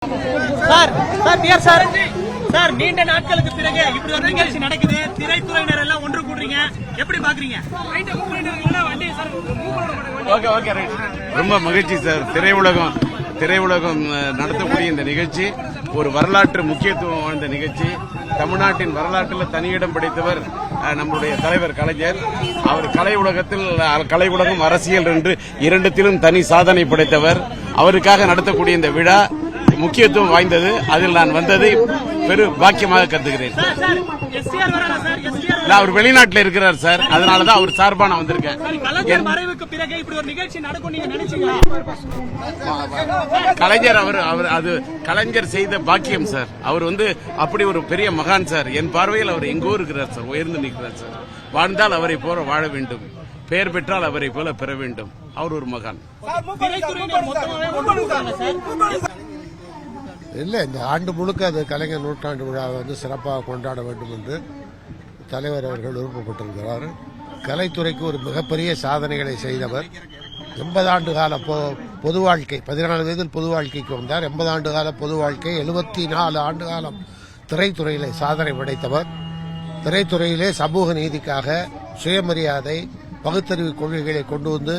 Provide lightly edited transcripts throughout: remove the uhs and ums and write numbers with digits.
Sir sir dear sir sir நீண்ட நாட்களுக்கு பிறகு இப்படி ஒரு நிகழ்ச்சி நடக்குது. திரைத்துறையினர் எல்லாம் ஒன்று கூடுறீங்க, எப்படி பாக்குறீங்க? ரொம்ப மகிழ்ச்சி சார். திரையுலகம் நடத்தக்கூடிய இந்த நிகழ்ச்சி ஒரு வரலாற்று முக்கியத்துவம் வாய்ந்த நிகழ்ச்சி. தமிழ்நாட்டின் வரலாற்றில் தனியிடம் பிடித்தவர் நம்முடைய தலைவர் கலைஞர். அவர் கலை உலகம் அரசியல் என்று இரண்டுத்திலும் தனி சாதனை படைத்தவர். அவருக்காக நடத்தக்கூடிய இந்த விழா முக்கியத்துவம் வாய்ந்தது. அதில் நான் வந்ததை பெரு பாக்கியமாக கருதுகிறேன். அவர் வெளிநாட்டில் இருக்கிறார் சார், அதனாலதான் அவர் சார்பா நான் வந்திருக்கேன். கலைஞர் செய்த பாக்கியம் சார். அவர் அப்படி ஒரு பெரிய மகான் சார். என் பார்வையில் அவர் எங்கோ இருக்கிறார் சார், உயர்ந்து நிற்கிறார் சார். வாழ்ந்தால் அவரை போல வாழ வேண்டும், பெயர் பெற்றால் அவரை போல பெற வேண்டும். அவர் ஒரு மகான். இல்லை, இந்த ஆண்டு முழுக்க அது கலைஞர் நூற்றாண்டு விழாவை சிறப்பாக கொண்டாட வேண்டும் என்று தலைவர் அவர்கள் விருப்பப்பட்டிருக்கிறார். கலைத்துறைக்கு ஒரு மிகப்பெரிய சாதனைகளை செய்தவர். 80 ஆண்டு கால பொது வாழ்க்கை, 14 வயதில் பொது வாழ்க்கைக்கு வந்தார். 80 ஆண்டு கால பொது வாழ்க்கை, 74 ஆண்டு காலம் திரைத்துறையிலே சாதனை படைத்தவர். திரைத்துறையிலே சமூக நீதிக்காக சுயமரியாதை, பகுத்தறிவு கொள்கைகளை கொண்டு வந்து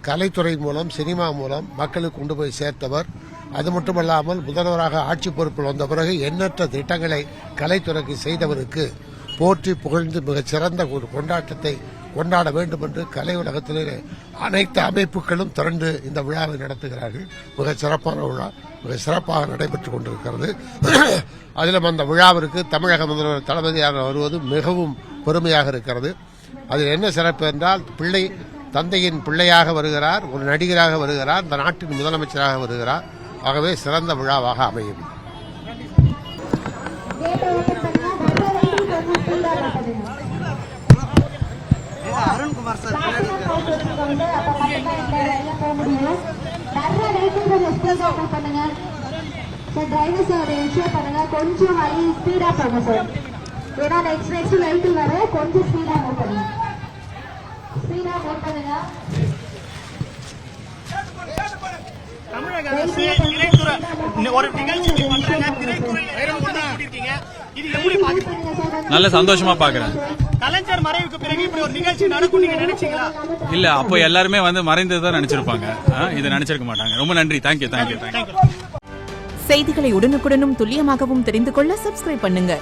கலைத்துறை மூலம், சினிமா மூலம் மக்களுக்கு கொண்டு போய் சேர்த்தவர். அது மட்டுமல்லாமல் முதல்வராக ஆட்சி பொறுப்பில் வந்த பிறகு எண்ணற்ற திட்டங்களை கலைத்துறைக்கு செய்தவருக்கு போற்றி புகழ்ந்து மிகச் சிறந்த ஒரு கொண்டாட்டத்தை கொண்டாட வேண்டும் என்று கலை உலகத்திலே அனைத்து அமைப்புகளும் திரண்டு இந்த விழாவை நடத்துகிறார்கள். மிகச் சிறப்பான விழா, மிக சிறப்பாக நடைபெற்றுக் கொண்டிருக்கிறது. அதிலும் அந்த விழாவிற்கு தமிழக முதல்வர் தளபதியாக வருவது மிகவும் பெருமையாக இருக்கிறது. அதில் என்ன சிறப்பு என்றால், தந்தையின் பிள்ளையாக வருகிறார், ஒரு நடிகராக வருகிறார், இந்த நாட்டின் முதலமைச்சராக வருகிறார். ஆகவே சிறந்த விழாவாக அமையும். அருண்குமார் சார் கொஞ்சம் வழி ஸ்பீடா போங்க சார். ஏன்னா நெக்ஸ்ட் லைட்டு வர கொஞ்சம் ஸ்பீடா மூவ் பண்ணுங்க. ஸ்பீடா மூவ் பண்ணுங்க. தமிழக அரசு திரைத்துறை ஒரு நிகழ்ச்சி நல்ல சந்தோஷமா பாக்குறேன். கலைஞர் மறைவுக்கு பிறகு இப்படி ஒரு நிகழ்ச்சி நடக்கும் நீங்க நினைச்சீங்களா? இல்ல, அப்போ எல்லாருமே மறைந்ததுதான் நினைச்சிருப்பாங்க, இதை நினைச்சிருக்க மாட்டாங்க. ரொம்ப நன்றி. தேங்க்யூ. செய்திகளை உடனுக்குடனும் துல்லியமாகவும் தெரிந்து கொள்ள சப்ஸ்கிரைப் பண்ணுங்க.